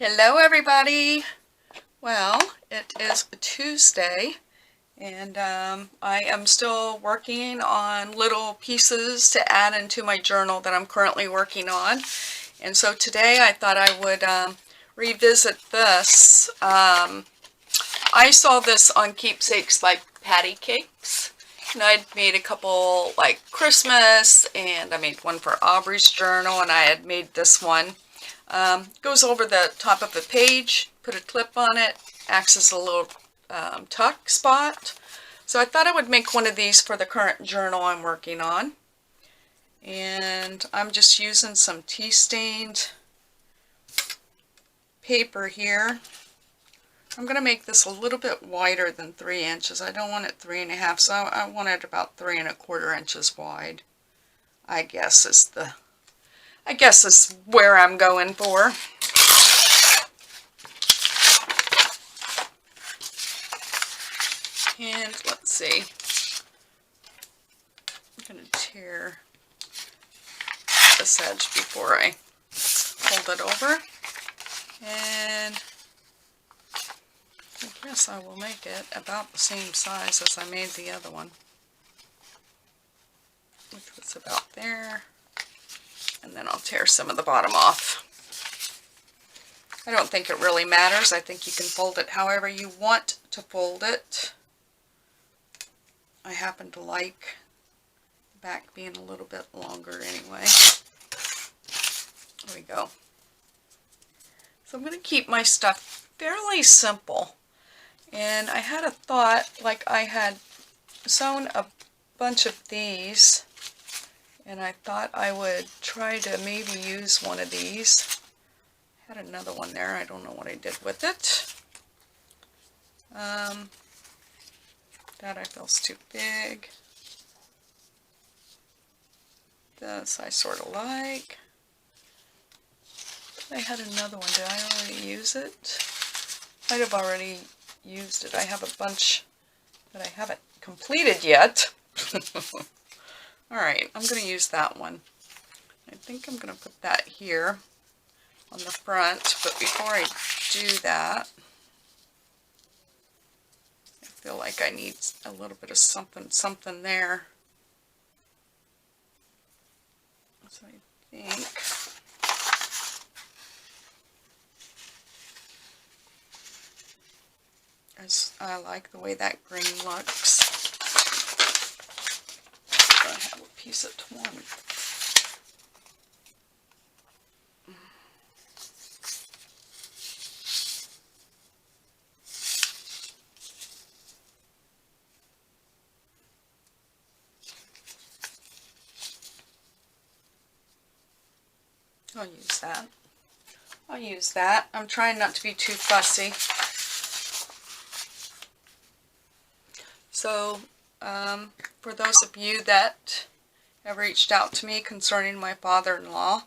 Hello everybody! Well, it is a Tuesday and I am still working on little pieces to add into my journal that I'm currently working on. And so today I thought I would revisit this. I saw this on Keepsakes by Patty Cakes. And I'd made a couple like Christmas, and I made one for Aubrey's journal, and I had made this one. Goes over the top of the page, put a clip on it, acts as a little tuck spot. So I thought I would make one of these for the current journal I'm working on. And I'm just using some tea-stained paper here. I'm going to make this a little bit wider than 3 inches. I don't want it 3.5, so I want it about 3.25 inches wide. I guess is where I'm going for. And let's see. I'm going to tear this edge before I fold it over. And I guess I will make it about the same size as I made the other one, which was about there. And then I'll tear some of the bottom off. I don't think it really matters. I think you can fold it however you want to fold it. I happen to like the back being a little bit longer anyway. There we go. So I'm going to keep my stuff fairly simple. And I had a thought, like I had sewn a bunch of these, and I thought I would try to maybe use one of these. I had another one there. I don't know what I did with it. That I feel is too big. This I sort of like. I had another one. Did I already use it? Might have already used it. I have a bunch that I haven't completed yet. Alright, I'm going to use that one. I think I'm going to put that here on the front, but before I do that, I feel like I need a little bit of something there. So I think I like the way that green looks. I have a piece of twine. I'll use that. I'll use that. I'm trying not to be too fussy. So, for those of you that have reached out to me concerning my father-in-law,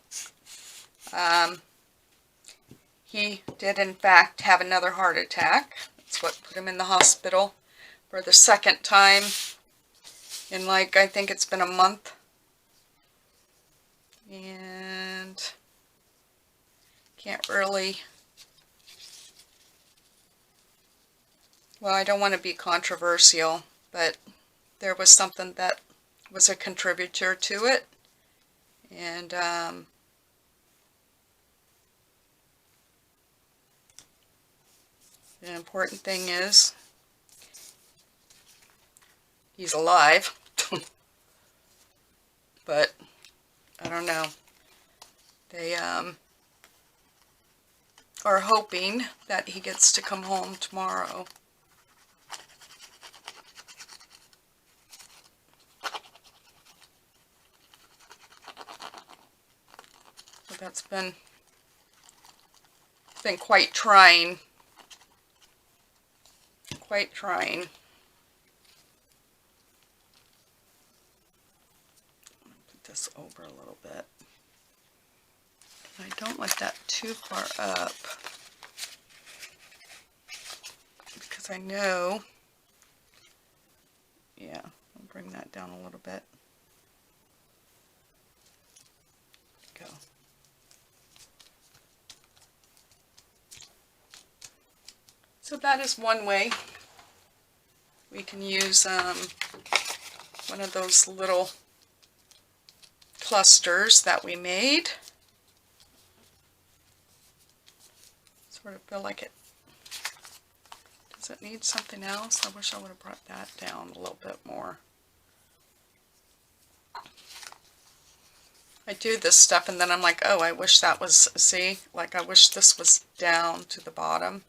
he did in fact have another heart attack. That's what put him in the hospital for the second time in like, I think it's been a month. And can't really, well, I don't want to be controversial, but there was something that was a contributor to it. And the important thing is he's alive. But I don't know. They are hoping that he gets to come home tomorrow. So that's been quite trying. Quite trying. Put this over a little bit. I don't want that too far up, because I know, yeah, I'll bring that down a little bit. Go. So that is one way we can use one of those little clusters that we made. Sort of feel like it. Does it need something else? I wish I would have brought that down a little bit more. I do this stuff and then I'm like, oh, I wish that was, see, like I wish this was down to the bottom.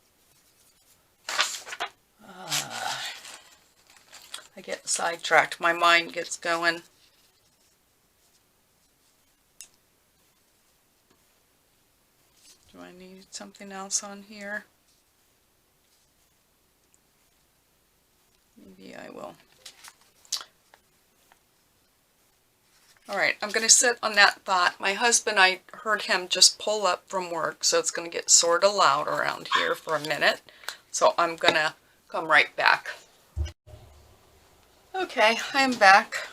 I get sidetracked. My mind gets going. Do I need something else on here? Maybe I will. Alright, I'm going to sit on that thought. My husband, I heard him just pull up from work, so it's going to get sort of loud around here for a minute. So I'm going to come right back. Okay, I am back.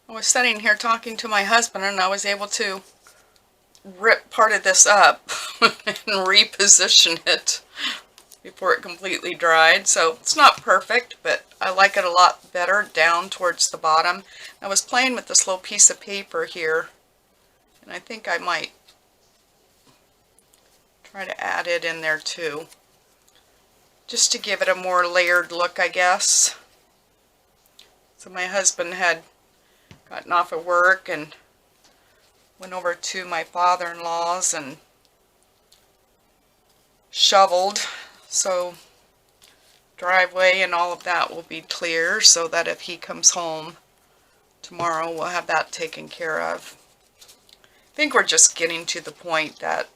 I was sitting here talking to my husband and I was able to rip part of this up and reposition it before it completely dried. So it's not perfect, but I like it a lot better down towards the bottom. I was playing with this little piece of paper here and I think I might try to add it in there too, just to give it a more layered look, I guess. So my husband had gotten off of work and went over to my father-in-law's and shoveled, so driveway and all of that will be clear so that if he comes home tomorrow we'll have that taken care of. I think we're just getting to the point that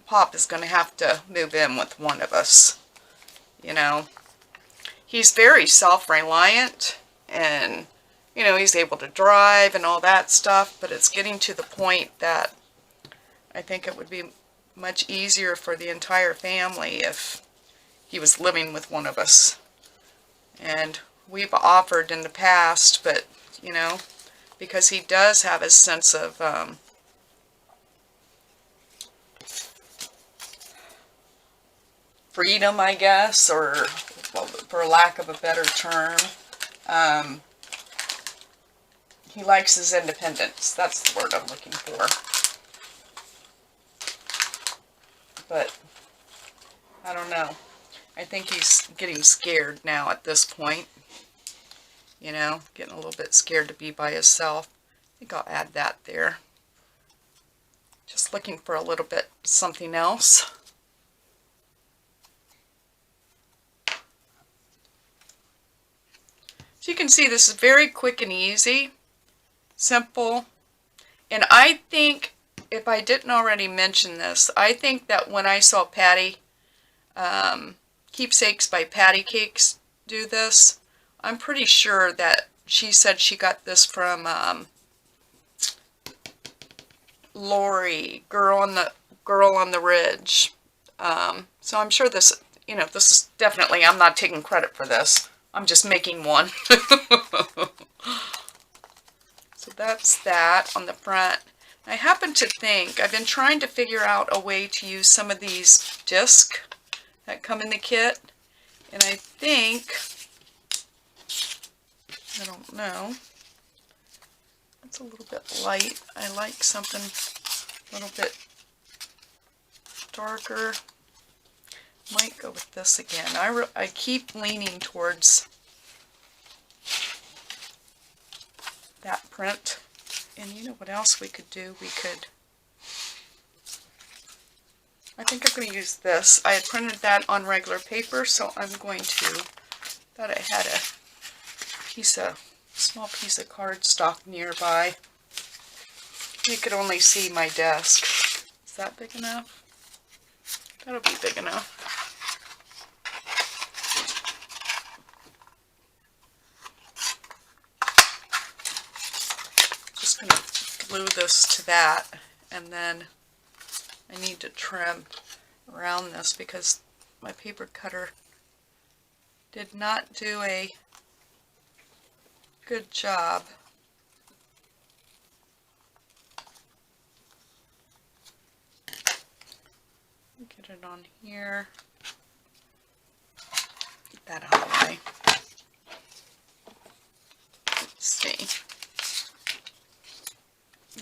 Pop is going to have to move in with one of us, you know. He's very self-reliant and, you know, he's able to drive and all that stuff, but it's getting to the point that I think it would be much easier for the entire family if he was living with one of us. And we've offered in the past, but, you know, because he does have a sense of freedom, I guess, or well, for lack of a better term, he likes his independence. That's the word I'm looking for. But I don't know. I think he's getting scared now at this point. You know, getting a little bit scared to be by himself. I think I'll add that there. Just looking for a little bit something else. So you can see this is very quick and easy, simple, and I think, if I didn't already mention this, I think that when I saw Patty, Keepsakes by Patty Cakes do this, I'm pretty sure that she said she got this from Lori, Girl on the Ridge. So I'm sure this, you know, this is definitely, I'm not taking credit for this. I'm just making one. So that's that on the front. I happen to think, I've been trying to figure out a way to use some of these discs that come in the kit. And I think, I don't know, it's a little bit light. I like something a little bit darker. Might go with this again. I keep leaning towards that print. And you know what else we could do? I think I'm going to use this. I had printed that on regular paper, so I'm going to, thought I had a small piece of cardstock nearby. You could only see my desk. Is that big enough? That'll be big enough. Just going to glue this to that, and then I need to trim around this because my paper cutter did not do a good job. Get it on here. that out of the way. Let's see.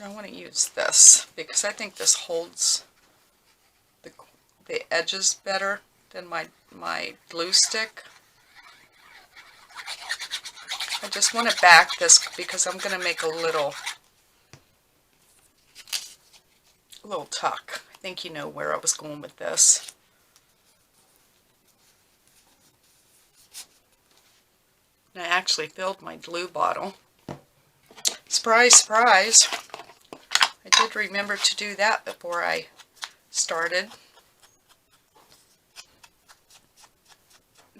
I want to use this because I think this holds the edges better than my glue stick. I just want to back this because I'm going to make a little tuck. I think you know where I was going with this. And I actually filled my glue bottle. Surprise, surprise. I did remember to do that before I started.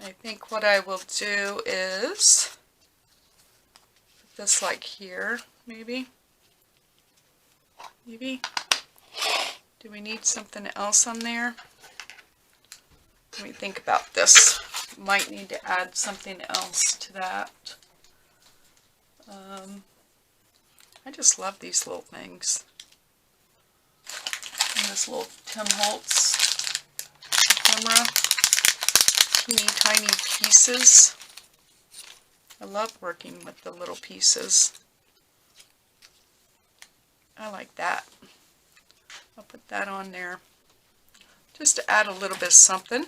I think what I will do is put this like here, maybe. Maybe. Do we need something else on there? Let me think about this. Might need to add something else to that. I just love these little things. And this little Tim Holtz camera. Teeny tiny pieces. I love working with the little pieces. I like that. I'll put that on there just to add a little bit of something.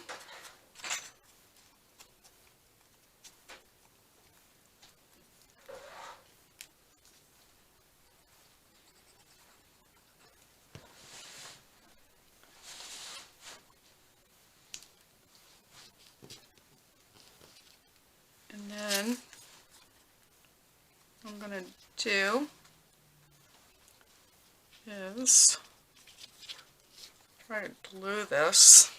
And then what I'm going to do is try to glue this.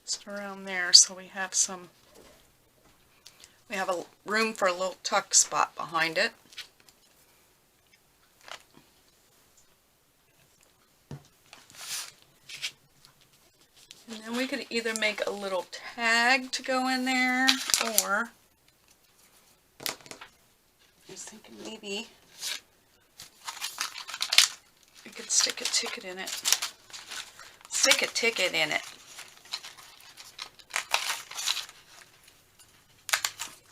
Just around there so we have a room for a little tuck spot behind it. And then we could either make a little tag to go in there, or I was thinking maybe we could stick a ticket in it. Stick a ticket in it.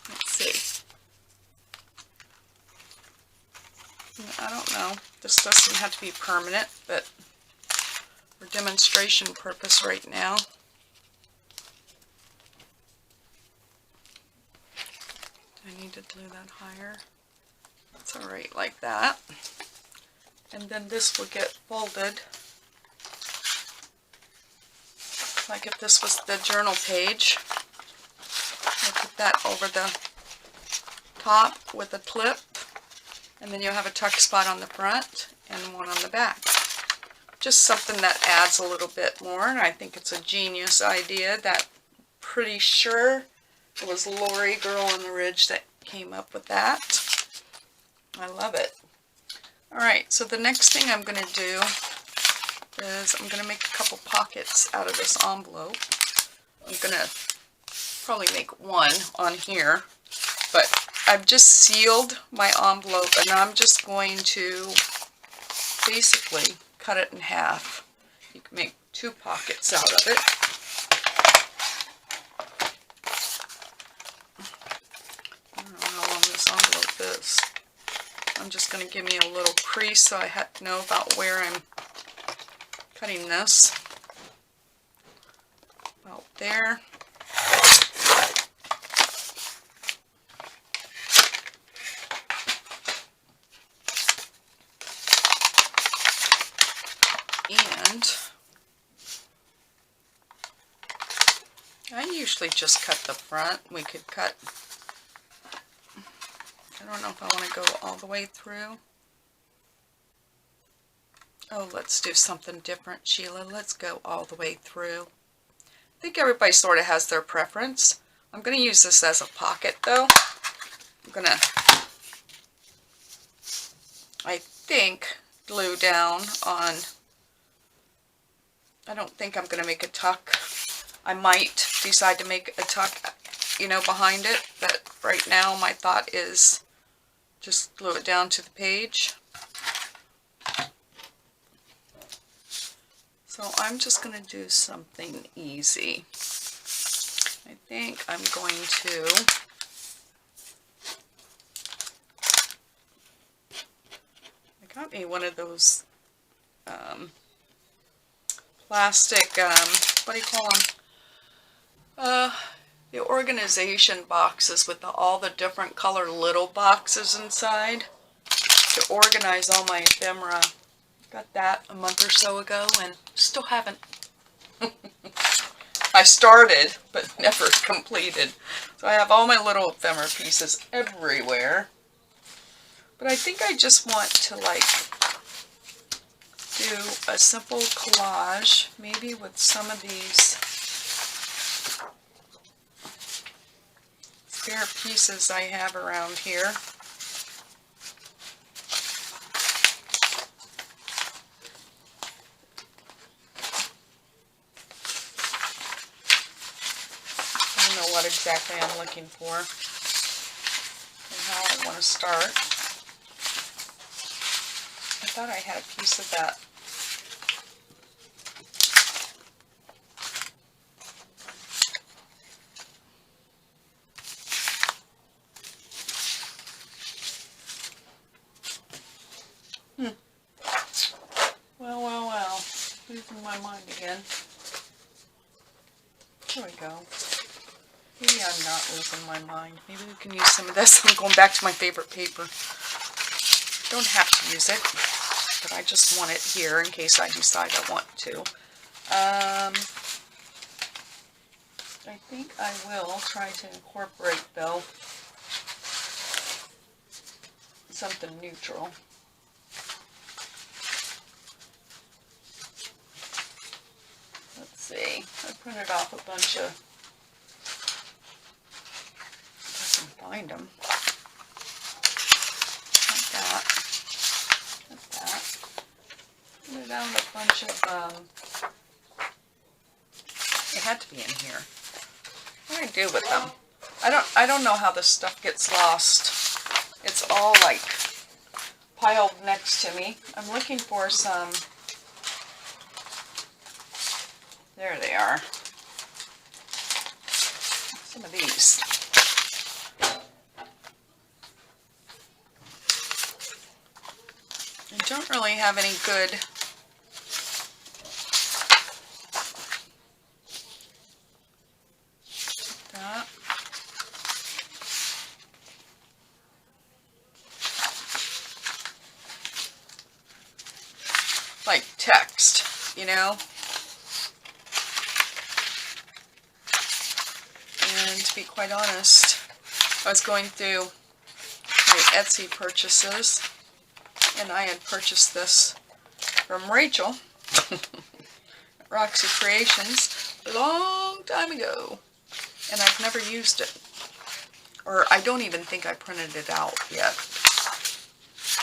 Let's see. I don't know. This doesn't have to be permanent, but for demonstration purpose right now. Do I need to glue that higher? That's alright like that. And then this will get folded. Like if this was the journal page, I'll put that over the top with a clip. And then you'll have a tuck spot on the front and one on the back. Just something that adds a little bit more, and I think it's a genius idea. That pretty sure it was Lori Girl on the Ridge that came up with that. I love it. Alright, so the next thing I'm going to do is I'm going to make a couple pockets out of this envelope. I'm going to probably make one on here, but I've just sealed my envelope and I'm just going to basically cut it in half. You can make two pockets out of it. I don't know how long this envelope is. I'm just going to give me a little crease so I have to know about where I'm cutting this. About there. And I usually just cut the front. We could cut, I don't know if I want to go all the way through. Oh, let's do something different, Sheila. Let's go all the way through. I think everybody sort of has their preference. I'm going to use this as a pocket though. I'm going to, I think, glue down on, I don't think I'm going to make a tuck. I might decide to make a tuck, you know, behind it, but right now my thought is just glue it down to the page. So I'm just going to do something easy. I think I'm going to I got me one of those plastic, what do you call them? The organization boxes with all the different color little boxes inside to organize all my ephemera. Got that a month or so ago and still haven't. I started, but never completed. So I have all my little ephemera pieces everywhere. But I think I just want to like do a simple collage, maybe with some of these spare pieces I have around here. I don't know what exactly I'm looking for and how I want to start. I thought I had a piece of that. Well. Losing my mind again. There we go. Maybe I'm not losing my mind. Maybe we can use some of this. I'm going back to my favorite paper. Don't have to use it, but I just want it here in case I decide I want to. I think I will try to incorporate, though, something neutral. Let's see. I printed off a bunch of, if I can find them. Like that. Like that. Printed out a bunch of, it had to be in here. What do I do with them? I don't know how this stuff gets lost. It's all like piled next to me. I'm looking for some. There they are. Some of these. I don't really have any good that. Like text, you know? And to be quite honest, I was going through my Etsy purchases, and I had purchased this from Rachel, Roxy Creations, a long time ago, and I've never used it. Or I don't even think I printed it out yet.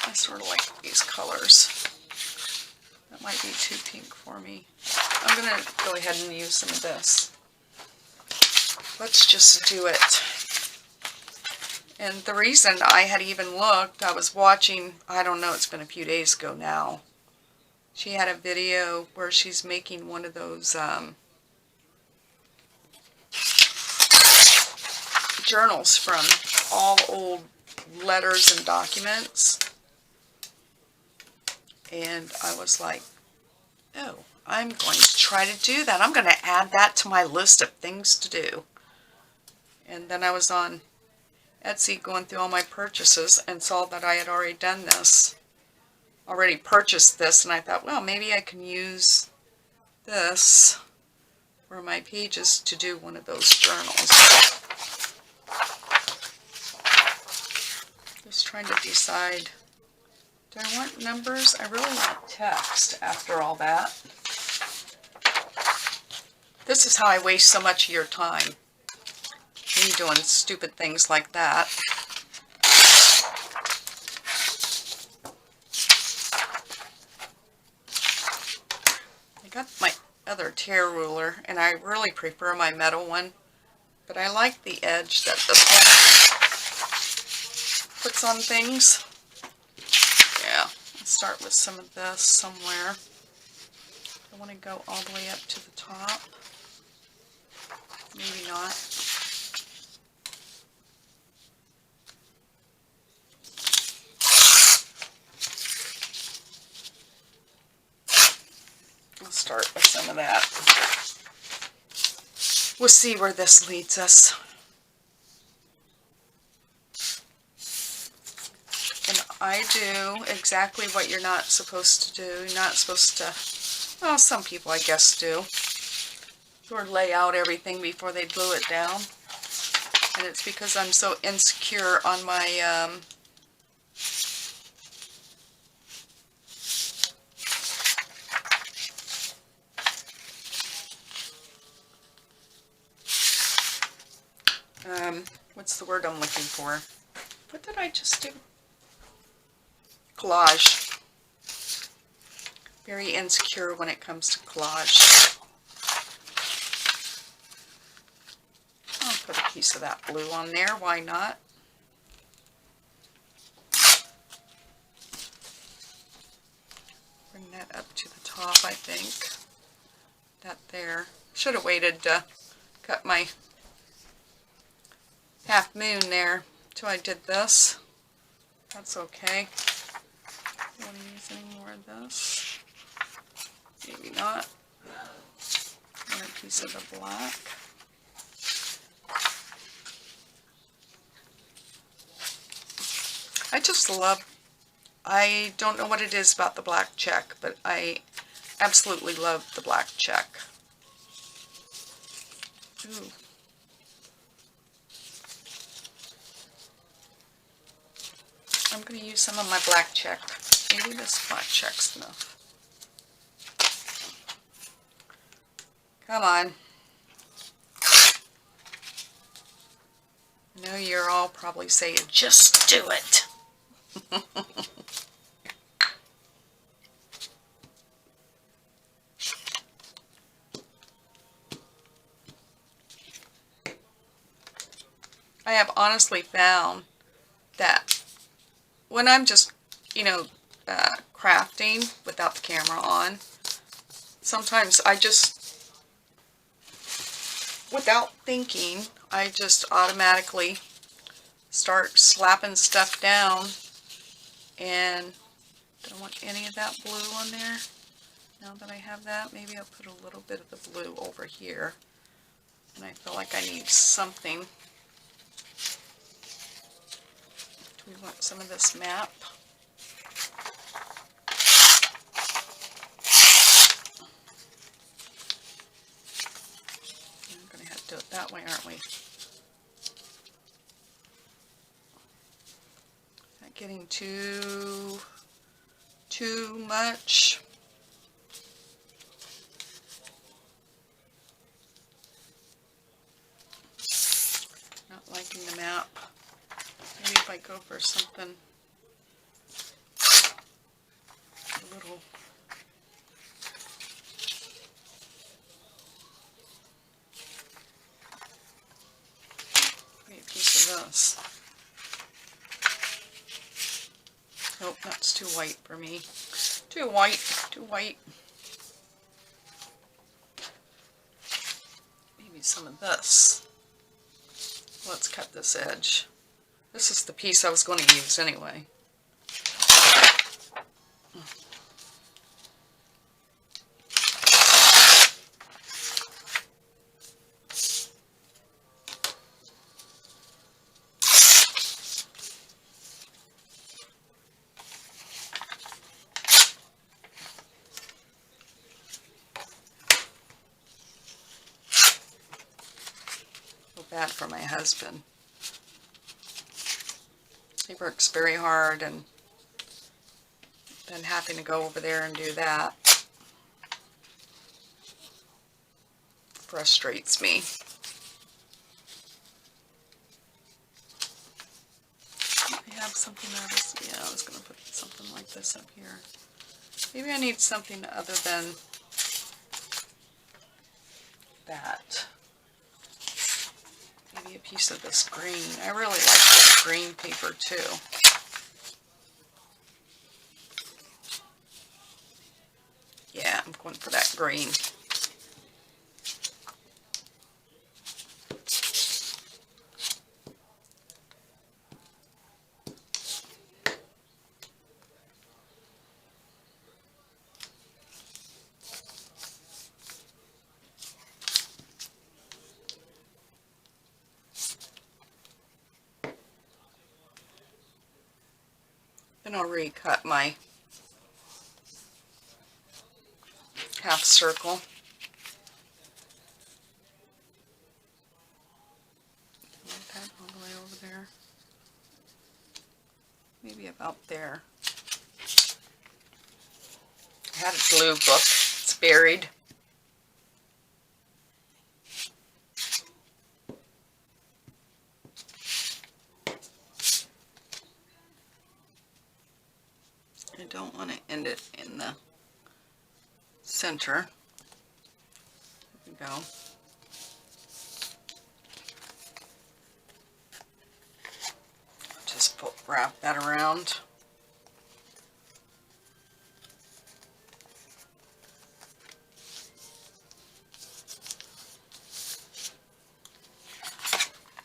I sort of like these colors. That might be too pink for me. I'm going to go ahead and use some of this. Let's just do it. And the reason I had even looked, I was watching, I don't know, it's been a few days ago now. She had a video where she's making one of those journals from all old letters and documents. And I was like, oh, I'm going to try to do that. I'm going to add that to my list of things to do. And then I was on Etsy going through all my purchases and saw that I had already done this. Already purchased this, and I thought, well, maybe I can use this for my pages to do one of those journals. Just trying to decide, do I want numbers? I really want text after all that. This is how I waste so much of your time. Me doing stupid things like that. I got my other tear ruler, and I really prefer my metal one, but I like the edge that this one puts on things. Yeah, let's start with some of this somewhere. I want to go all the way up to the top. Maybe not. I'll start with some of that. We'll see where this leads us. And I do exactly what you're not supposed to do. You're not supposed to, well, some people I guess do, or lay out everything before they glue it down. And it's because I'm so insecure on my what's the word I'm looking for? What did I just do? Collage. Very insecure when it comes to collage. I'll put a piece of that blue on there, why not? Bring that up to the top, I think. That there. Should have waited to cut my half moon there till I did this. That's okay. Do you want to use any more of this? Maybe not. Another piece of the black. I just love, I don't know what it is about the black check, but I absolutely love the black check. Ooh. I'm going to use some of my black check. Maybe this black check's enough. Come on. I know you're all probably saying, just do it. I have honestly found that when I'm just, crafting without the camera on, sometimes I just, without thinking, I just automatically start slapping stuff down, and don't want any of that blue on there. Now that I have that, maybe I'll put a little bit of the blue over here, and I feel like I need something. Do we want some of this map? I'm going to have to do it that way, aren't we? Not getting too much. Not liking the map. Maybe if I go for something a little maybe a piece of this. Nope, that's too white for me. Too white, too white. Maybe some of this. Let's cut this edge. This is the piece I was going to use anyway. Bad for my husband. He works very hard, and then having to go over there and do that frustrates me. I have something else. Yeah, I was going to put something like this up here. Maybe I need something other than that. Maybe a piece of this green. I really like this green paper too. Yeah, I'm going for that green. Then I'll recut my half circle. That all the way over there. Maybe about there. I had a glue book. It's buried. I don't want to end it in the center. There we go. Just wrap that around.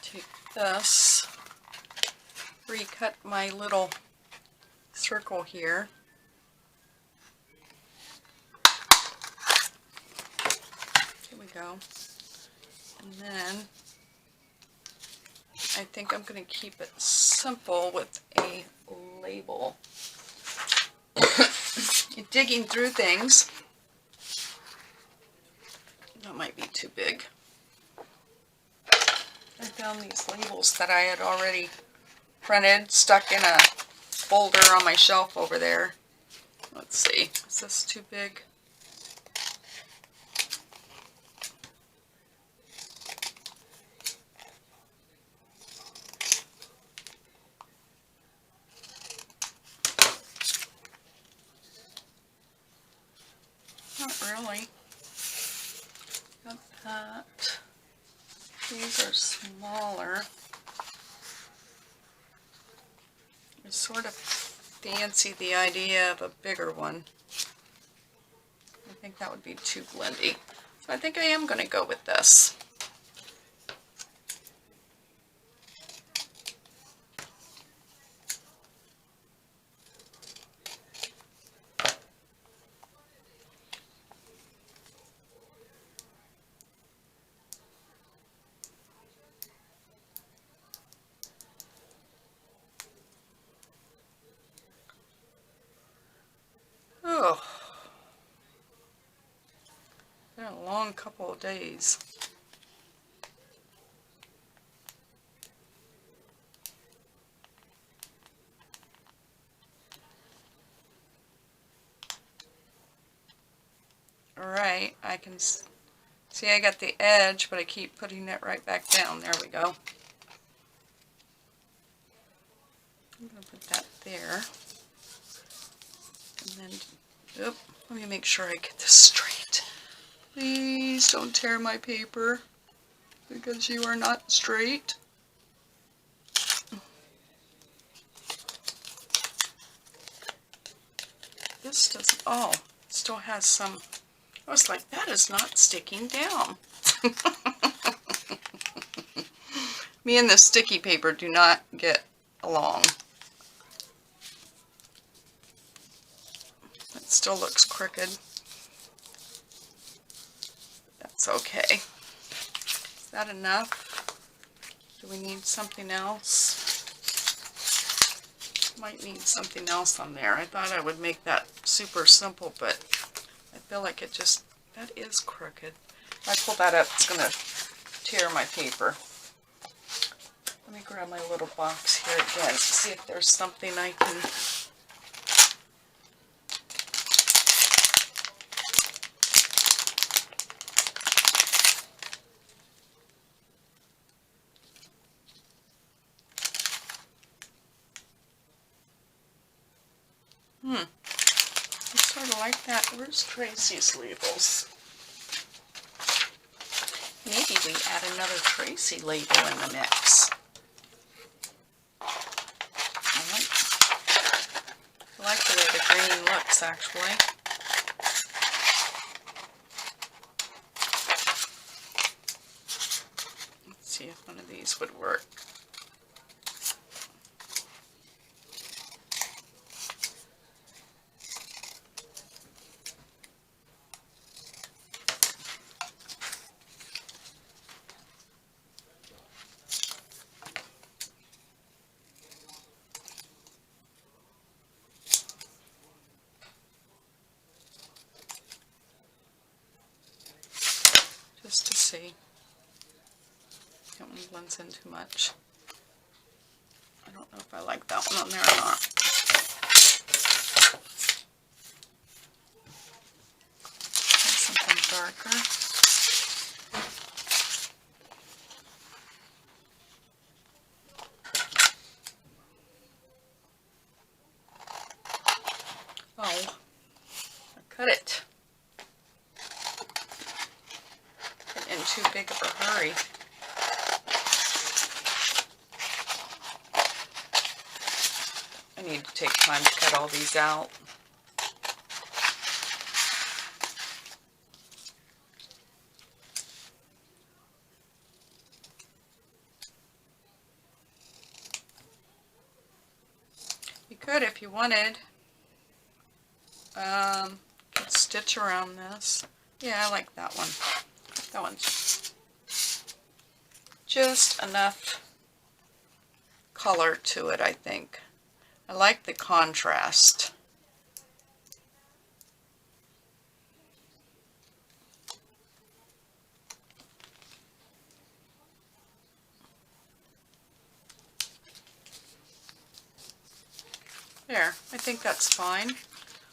Take this, recut my little circle here. Here we go. And then I think I'm going to keep it simple with a label. Digging through things. That might be too big. I found these labels that I had already printed, stuck in a folder on my shelf over there. Let's see, is this too big? Not really. Got that. These are smaller. I sort of fancy the idea of a bigger one. I think that would be too blendy. So I think I am going to go with this. Oh, been a long couple of days. Alright, I can see I got the edge, but I keep putting it right back down. There we go. I'm going to put that there. And then, oop, let me make sure I get this straight. Please don't tear my paper because you are not straight. This doesn't, oh, still has some, I was like, that is not sticking down. Me and the sticky paper do not get along. It still looks crooked. That's okay. Is that enough? Do we need something else? Might need something else on there. I thought I would make that super simple, but I feel like it just, that is crooked. If I pull that up, it's going to tear my paper. Let me grab my little box here again to see if there's something I can... I sort of like that. Where's Tracy's labels? Maybe we add another Tracy label in the mix. I like the way the green looks, actually. work. Just to see. That one blends in too much. I don't know if I like that one on there or not. Try something darker. Oh, I cut it. In too big of a hurry. I need to take time to cut all these out. You could, if you wanted, could stitch around this. Yeah, I like that one. That one's just enough color to it, I think. I like the contrast. There, I think that's fine.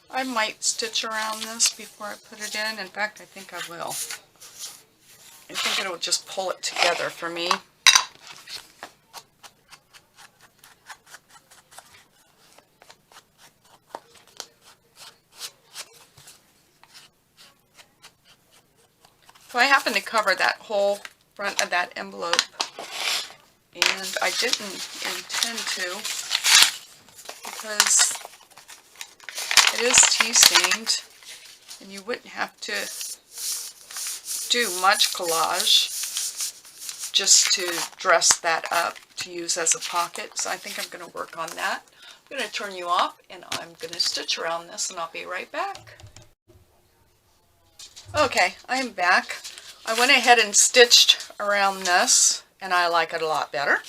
I might stitch around this before I put it in. In fact, I think I will. I think it'll just pull it together for me. So I happen to cover that whole front of that envelope, and I didn't intend to because it is tea stained and you wouldn't have to do much collage just to dress that up to use as a pocket. So I think I'm going to work on that. I'm going to turn you off and I'm going to stitch around this and I'll be right back. Okay, I'm back. I went ahead and stitched around this and I like it a lot better.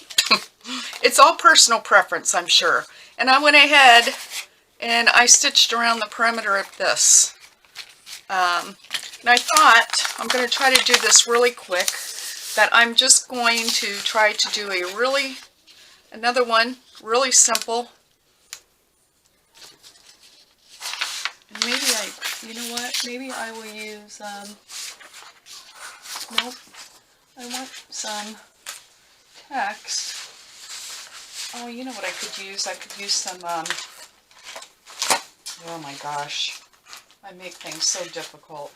It's all personal preference, I'm sure. And I went ahead and I stitched around the perimeter of this. And I thought, I'm going to try to do this really quick, that I'm just going to try to do another one, really simple. And maybe you know what, maybe I will use, nope, I want some text. Oh, you know what I could use? I could use some, oh my gosh, I make things so difficult.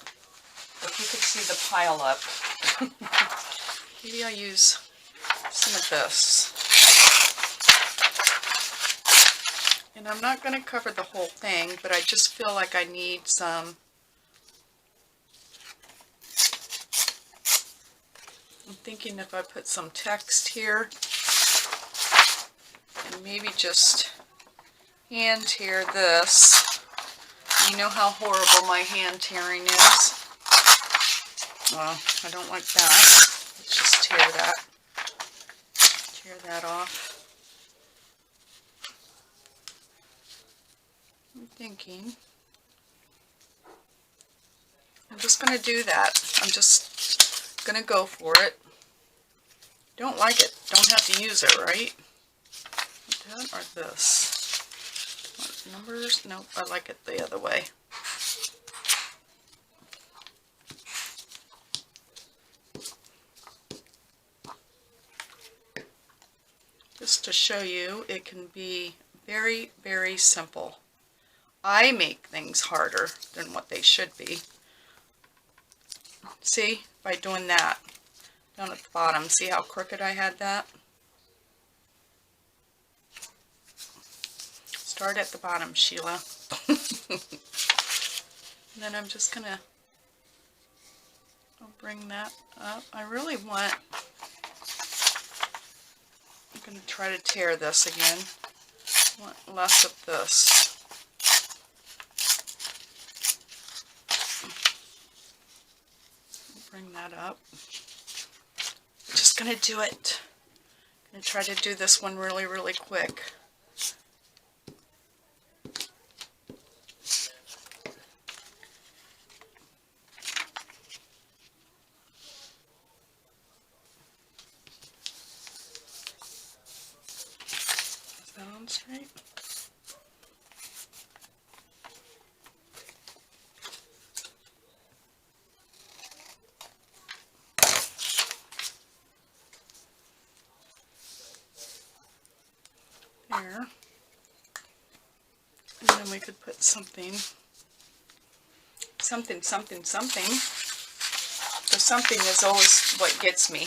If you could see the pile up. Maybe I'll use some of this. And I'm not going to cover the whole thing, but I just feel like I need some. I'm thinking if I put some text here, and maybe just hand tear this. You know how horrible my hand tearing is. Well, I don't like that. Let's just tear that off. I'm thinking I'm just going to do that. I'm just going to go for it. Don't like it, don't have to use it, right? That or this? What, numbers? Nope, I like it the other way. Just to show you, it can be very, very simple. I make things harder than what they should be. See, by doing that down at the bottom, see how crooked I had that? Start at the bottom, Sheila. And then I'm just gonna bring that up. I really want I'm going to try to tear this again. I want less of this. Bring that up. I'm just going to do it. I'm going to try to do this one really, really quick. Is that on straight? There. And then we could put something. So something is always what gets me.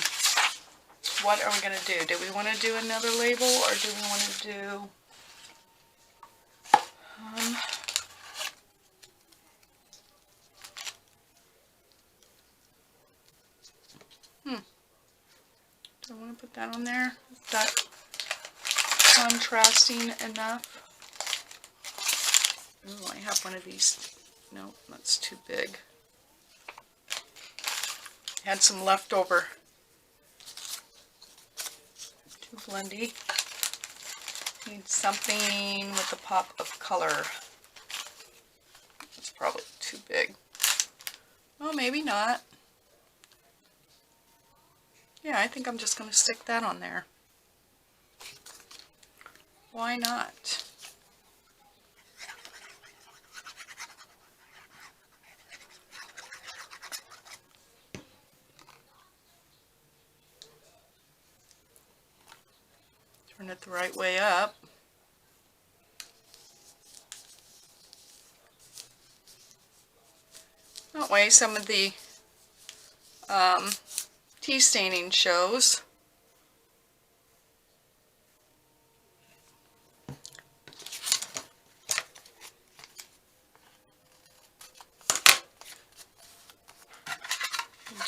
What are we going to do? Do we want to do another label, or do we want to do... Do I want to put that on there? Is that contrasting enough? Ooh, I have one of these. No, that's too big. Had some leftover. Too blendy. Need something with a pop of color. It's probably too big. Oh, maybe not. Yeah, I think I'm just going to stick that on there. Why not? Turn it the right way up. That way some of the tea staining shows.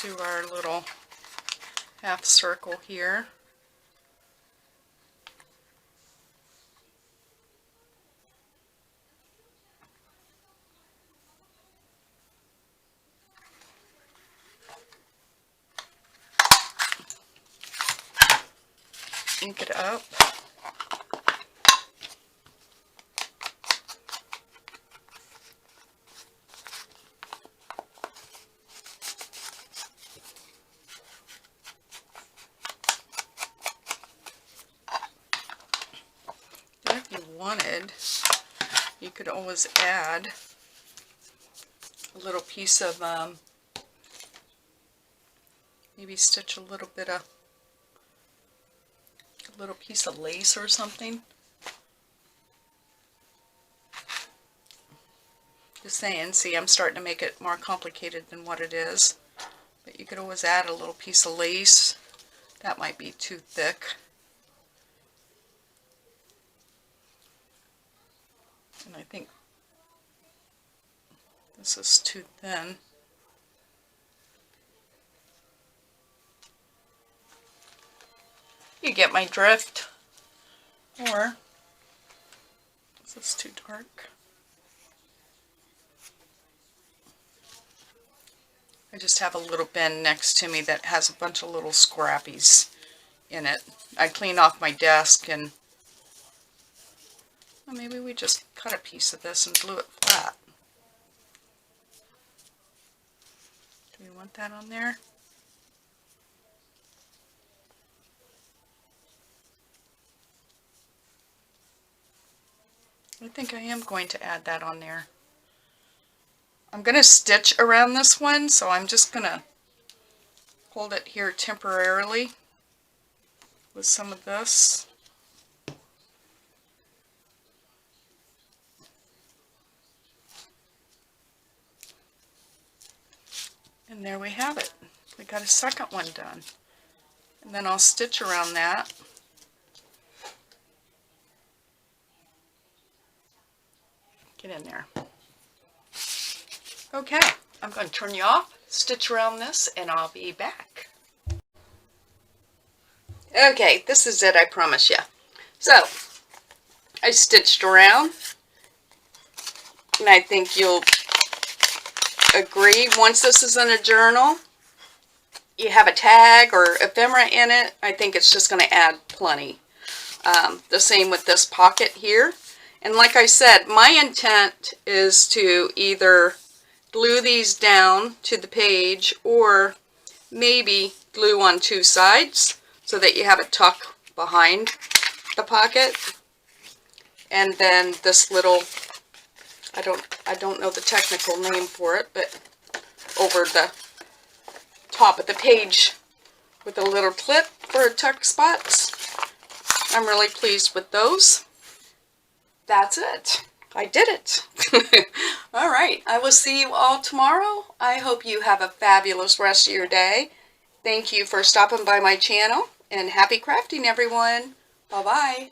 Do our little half circle here. Ink it up. And if you wanted, you could always add a little piece of, maybe stitch a little piece of lace or something. Just saying, see, I'm starting to make it more complicated than what it is. But you could always add a little piece of lace. That might be too thick. And I think this is too thin. You get my drift. Or, is this too dark? I just have a little bin next to me that has a bunch of little scrappies in it. I cleaned off my desk and well, maybe we just cut a piece of this and glue it flat. Do we want that on there? I think I am going to add that on there. I'm going to stitch around this one, so I'm just going to hold it here temporarily with some of this. And there we have it. We got a second one done. And then I'll stitch around that. Get in there. Okay, I'm going to turn you off, stitch around this, and I'll be back. Okay, this is it, I promise you. So, I stitched around, and I think you'll agree, once this is in a journal, you have a tag or ephemera in it, I think it's just going to add plenty. The same with this pocket here. And like I said, my intent is to either glue these down to the page or maybe glue on two sides so that you have a tuck behind the pocket. And then this little, I don't know the technical name for it, but over the top of the page with a little clip for tuck spots. I'm really pleased with those. That's it. I did it. All right. I will see you all tomorrow. I hope you have a fabulous rest of your day. Thank you for stopping by my channel, and happy crafting, everyone. Bye-bye.